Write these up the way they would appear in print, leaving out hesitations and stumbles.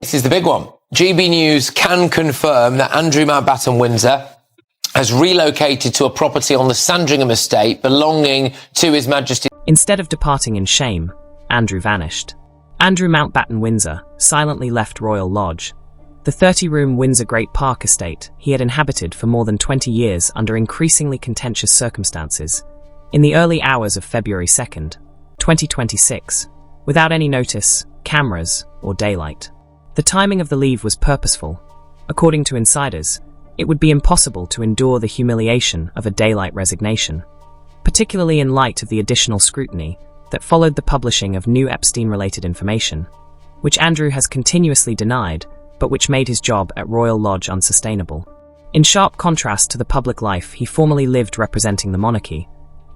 This is the big one. GB News can confirm that Andrew Mountbatten Windsor has relocated to a property on the Sandringham estate belonging to His Majesty. Instead of departing in shame, Andrew vanished. Andrew Mountbatten Windsor silently left Royal Lodge, the 30-room Windsor Great Park estate he had inhabited for more than 20 years under increasingly contentious circumstances, in the early hours of February 2nd, 2026, without any notice, cameras, or daylight. The timing of the leave was purposeful. According to insiders, it would be impossible to endure the humiliation of a daylight resignation, particularly in light of the additional scrutiny that followed the publishing of new Epstein-related information, which Andrew has continuously denied, but which made his job at Royal Lodge unsustainable. In sharp contrast to the public life he formerly lived representing the monarchy,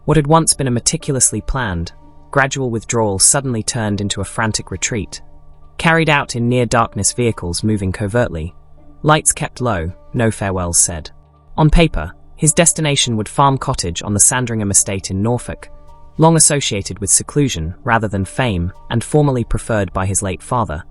what had once been a meticulously planned, gradual withdrawal suddenly turned into a frantic retreat, carried out in near-darkness vehicles moving covertly, lights kept low, no farewells said. On paper, his destination would Farm Cottage on the Sandringham estate in Norfolk, long associated with seclusion rather than fame and formerly preferred by his late father,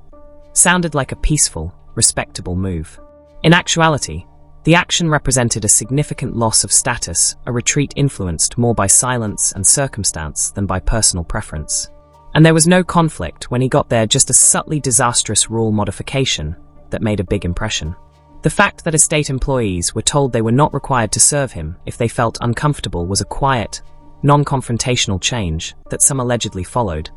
sounded like a peaceful, respectable move. In actuality, the action represented a significant loss of status, a retreat influenced more by silence and circumstance than by personal preference. And there was no conflict when he got there, just a subtly disastrous rule modification that made a big impression. The fact that estate employees were told they were not required to serve him if they felt uncomfortable was a quiet, non-confrontational change that some allegedly followed,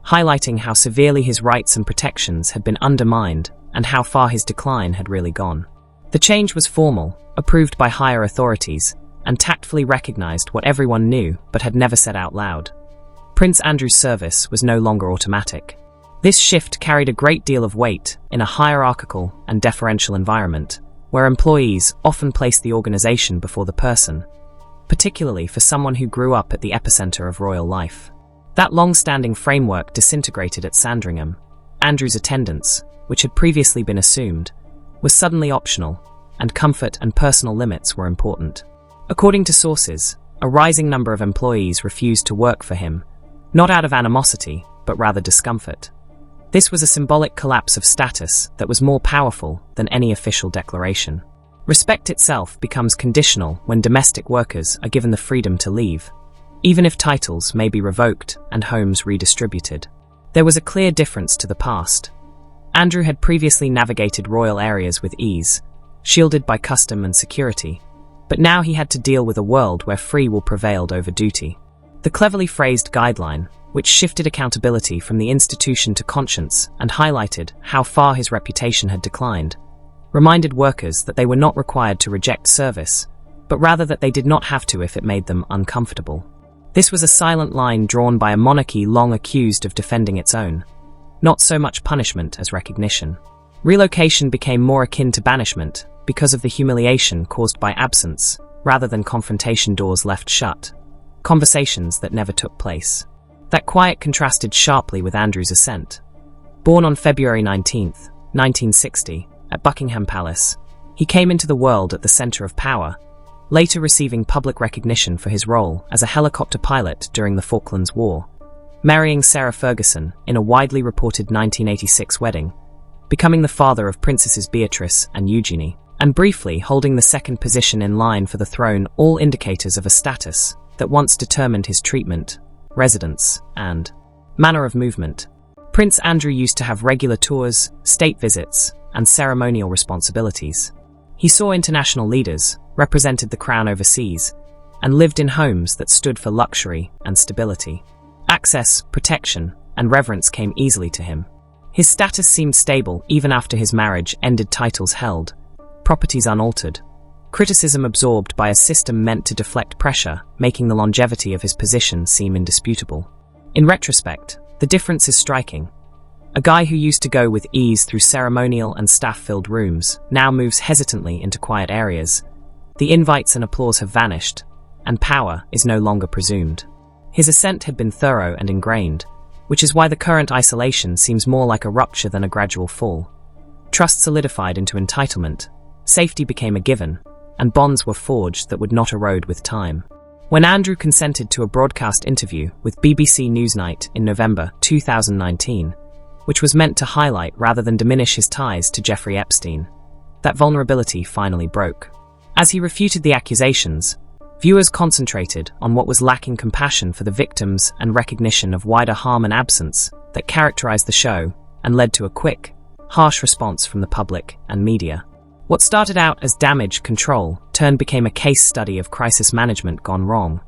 highlighting how severely his rights and protections had been undermined and how far his decline had really gone. The change was formal, approved by higher authorities, and tactfully recognized what everyone knew but had never said out loud. Prince Andrew's service was no longer automatic. This shift carried a great deal of weight in a hierarchical and deferential environment, where employees often placed the organization before the person, particularly for someone who grew up at the epicenter of royal life. That long-standing framework disintegrated at Sandringham. Andrew's attendance, which had previously been assumed, was suddenly optional, and comfort and personal limits were important. According to sources, a rising number of employees refused to work for him, not out of animosity, but rather discomfort. This was a symbolic collapse of status that was more powerful than any official declaration. Respect itself becomes conditional when domestic workers are given the freedom to leave, even if titles may be revoked and homes redistributed. There was a clear difference to the past. Andrew had previously navigated royal areas with ease, shielded by custom and security, but now he had to deal with a world where free will prevailed over duty. The cleverly phrased guideline, which shifted accountability from the institution to conscience and highlighted how far his reputation had declined, reminded workers that they were not required to reject service, but rather that they did not have to if it made them uncomfortable. This was a silent line drawn by a monarchy long accused of defending its own, not so much punishment as recognition. Relocation became more akin to banishment because of the humiliation caused by absence, rather than confrontation doors left shut, conversations that never took place. That quiet contrasted sharply with Andrew's ascent. Born on February 19, 1960, at Buckingham Palace, he came into the world at the center of power, later receiving public recognition for his role as a helicopter pilot during the Falklands War, marrying Sarah Ferguson in a widely reported 1986 wedding, becoming the father of Princesses Beatrice and Eugenie, and briefly holding the second position in line for the throne, all indicators of a status that once determined his treatment, residence, and manner of movement. Prince Andrew used to have regular tours, state visits, and ceremonial responsibilities. He saw international leaders, represented the crown overseas, and lived in homes that stood for luxury and stability. Access, protection, and reverence came easily to him. His status seemed stable even after his marriage ended, titles held, properties unaltered, criticism absorbed by a system meant to deflect pressure, making the longevity of his position seem indisputable. In retrospect, the difference is striking. A guy who used to go with ease through ceremonial and staff-filled rooms now moves hesitantly into quiet areas. The invites and applause have vanished, and power is no longer presumed. His ascent had been thorough and ingrained, which is why the current isolation seems more like a rupture than a gradual fall. Trust solidified into entitlement, safety became a given, and bonds were forged that would not erode with time. When Andrew consented to a broadcast interview with BBC Newsnight in November 2019, which was meant to highlight rather than diminish his ties to Jeffrey Epstein. That vulnerability finally broke. As he refuted the accusations, viewers concentrated on what was lacking compassion for the victims and recognition of wider harm and absence that characterized the show and led to a quick, harsh response from the public and media. What started out as damage control became a case study of crisis management gone wrong,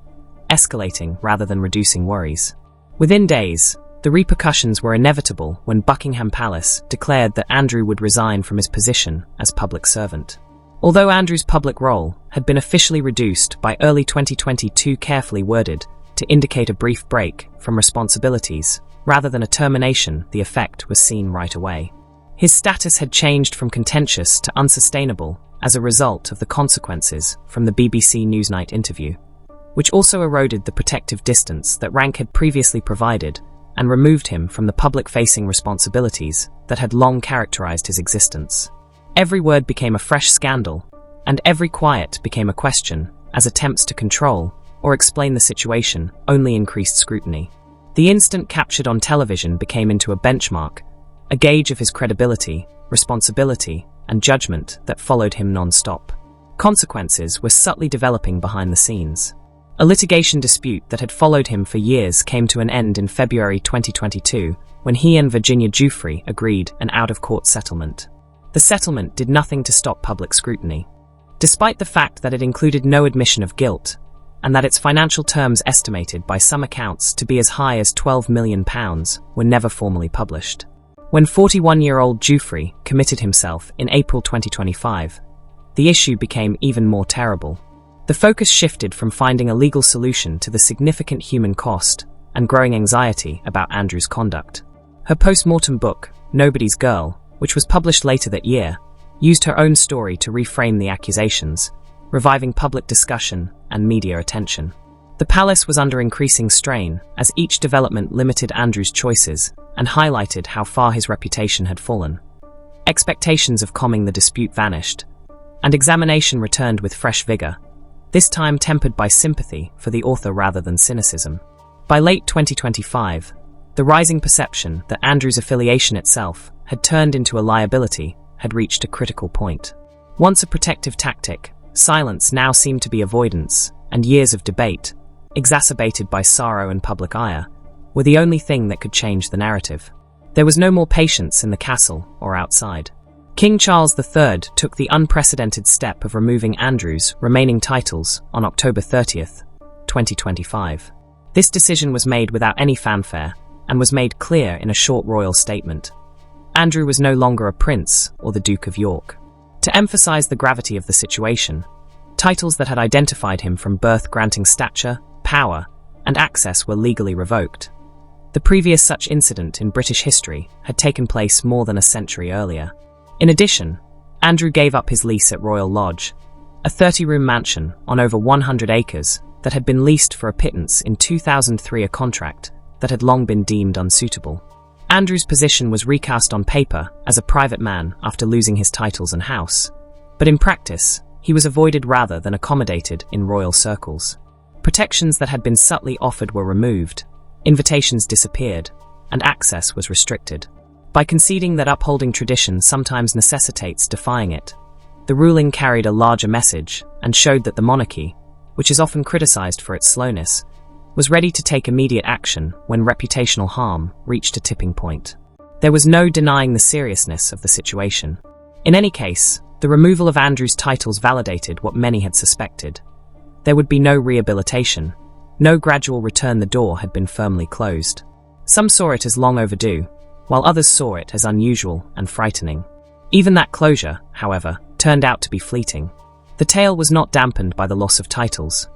escalating rather than reducing worries. Within days, the repercussions were inevitable when Buckingham Palace declared that Andrew would resign from his position as public servant. Although Andrew's public role had been officially reduced by early 2022, carefully worded to indicate a brief break from responsibilities rather than a termination, the effect was seen right away. His status had changed from contentious to unsustainable as a result of the consequences from the BBC Newsnight interview, which also eroded the protective distance that rank had previously provided and removed him from the public-facing responsibilities that had long characterized his existence. Every word became a fresh scandal, and every quiet became a question, as attempts to control or explain the situation only increased scrutiny. The instant captured on television became into a benchmark, a gauge of his credibility, responsibility, and judgment that followed him non-stop. Consequences were subtly developing behind the scenes. A litigation dispute that had followed him for years came to an end in February 2022 when he and Virginia Giuffre agreed an out-of-court settlement. The settlement did nothing to stop public scrutiny. Despite the fact that it included no admission of guilt, and that its financial terms, estimated by some accounts to be as high as £12 million, were never formally published. When 41-year-old Giuffre committed himself in April 2025, the issue became even more terrible. The focus shifted from finding a legal solution to the significant human cost and growing anxiety about Andrew's conduct. Her post-mortem book, Nobody's Girl, which was published later that year, used her own story to reframe the accusations, reviving public discussion and media attention. The palace was under increasing strain as each development limited Andrew's choices and highlighted how far his reputation had fallen. Expectations of calming the dispute vanished, and examination returned with fresh vigor, this time tempered by sympathy for the author rather than cynicism. By late 2025, the rising perception that Andrew's affiliation itself had turned into a liability had reached a critical point. Once a protective tactic, silence now seemed to be avoidance, and years of debate, exacerbated by sorrow and public ire, were the only thing that could change the narrative. There was no more patience in the castle or outside. King Charles III took the unprecedented step of removing Andrew's remaining titles on October 30th, 2025. This decision was made without any fanfare and was made clear in a short royal statement. Andrew was no longer a prince or the Duke of York. To emphasize the gravity of the situation, titles that had identified him from birth granting stature, power, and access were legally revoked. The previous such incident in British history had taken place more than a century earlier. In addition, Andrew gave up his lease at Royal Lodge, a 30-room mansion on over 100 acres that had been leased for a pittance in 2003, a contract that had long been deemed unsuitable. Andrew's position was recast on paper as a private man after losing his titles and house, but in practice, he was avoided rather than accommodated in royal circles. Protections that had been subtly offered were removed, invitations disappeared, and access was restricted. By conceding that upholding tradition sometimes necessitates defying it, the ruling carried a larger message and showed that the monarchy, which is often criticized for its slowness, was ready to take immediate action when reputational harm reached a tipping point. There was no denying the seriousness of the situation. In any case, the removal of Andrew's titles validated what many had suspected. There would be no rehabilitation. No gradual return. The door had been firmly closed. Some saw it as long overdue, while others saw it as unusual and frightening. Even that closure, however, turned out to be fleeting. The tale was not dampened by the loss of titles.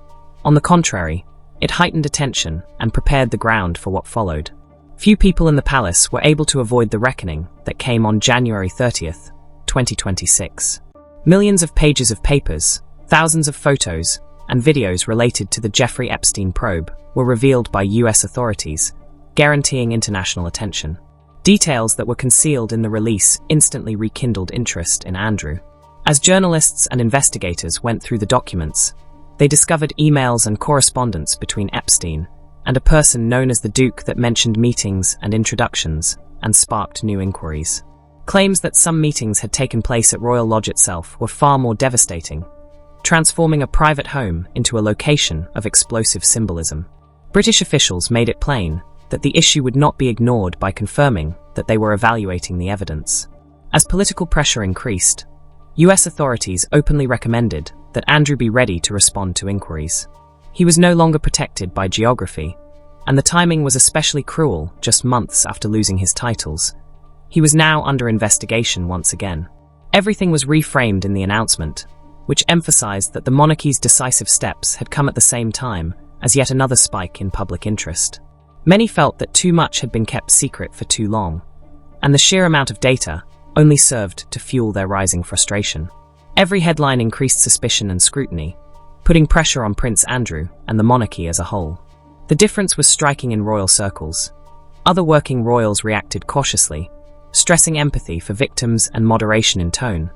On the contrary, it heightened attention and prepared the ground for what followed. Few people in the palace were able to avoid the reckoning that came on January 30th, 2026. Millions of pages of papers, thousands of photos, and videos related to the Jeffrey Epstein probe were revealed by US authorities, guaranteeing international attention. Details that were concealed in the release instantly rekindled interest in Andrew. As journalists and investigators went through the documents, they discovered emails and correspondence between Epstein, and a person known as the Duke that mentioned meetings and introductions and sparked new inquiries. Claims that some meetings had taken place at Royal Lodge itself were far more devastating, transforming a private home into a location of explosive symbolism. British officials made it plain that the issue would not be ignored by confirming that they were evaluating the evidence. As political pressure increased, US authorities openly recommended that Andrew be ready to respond to inquiries. He was no longer protected by geography, and the timing was especially cruel just months after losing his titles. He was now under investigation once again. Everything was reframed in the announcement, which emphasized that the monarchy's decisive steps had come at the same time as yet another spike in public interest. Many felt that too much had been kept secret for too long, and the sheer amount of data only served to fuel their rising frustration. Every headline increased suspicion and scrutiny, putting pressure on Prince Andrew and the monarchy as a whole. The difference was striking in royal circles. Other working royals reacted cautiously, stressing empathy for victims and moderation in tone,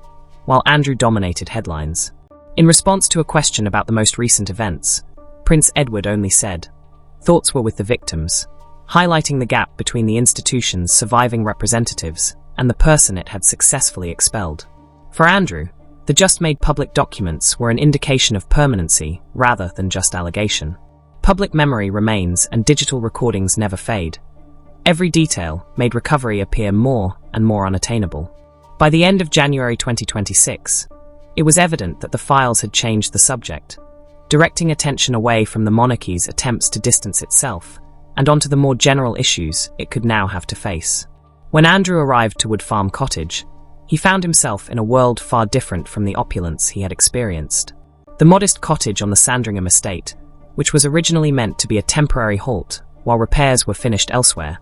while Andrew dominated headlines. In response to a question about the most recent events, Prince Edward only said, "Thoughts were with the victims," highlighting the gap between the institution's surviving representatives and the person it had successfully expelled. For Andrew, the just-made public documents were an indication of permanency rather than just allegation. Public memory remains and digital recordings never fade. Every detail made recovery appear more and more unattainable. By the end of January 2026, it was evident that the files had changed the subject, directing attention away from the monarchy's attempts to distance itself and onto the more general issues it could now have to face. When Andrew arrived to Wood Farm Cottage, he found himself in a world far different from the opulence he had experienced. The modest cottage on the Sandringham estate, which was originally meant to be a temporary halt while repairs were finished elsewhere,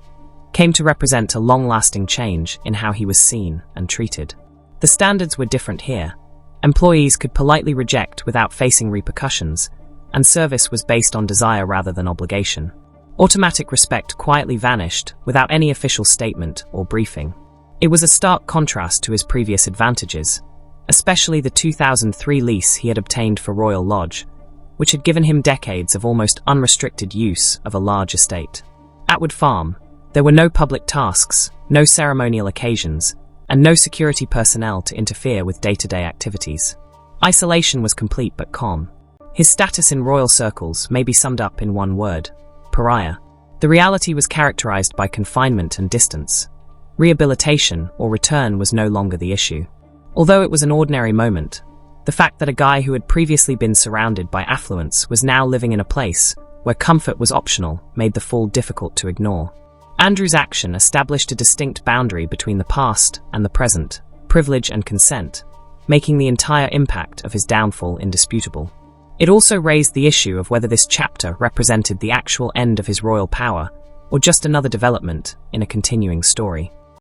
came to represent a long-lasting change in how he was seen and treated. The standards were different here. Employees could politely reject without facing repercussions, and service was based on desire rather than obligation. Automatic respect quietly vanished without any official statement or briefing. It was a stark contrast to his previous advantages, especially the 2003 lease he had obtained for Royal Lodge, which had given him decades of almost unrestricted use of a large estate. At Wood Farm, there were no public tasks, no ceremonial occasions, and no security personnel to interfere with day-to-day activities. Isolation was complete but calm. His status in royal circles may be summed up in one word: pariah. The reality was characterized by confinement and distance. Rehabilitation or return was no longer the issue. Although it was an ordinary moment, the fact that a guy who had previously been surrounded by affluence was now living in a place where comfort was optional made the fall difficult to ignore. Andrew's action established a distinct boundary between the past and the present, privilege and consent, making the entire impact of his downfall indisputable. It also raised the issue of whether this chapter represented the actual end of his royal power or just another development in a continuing story.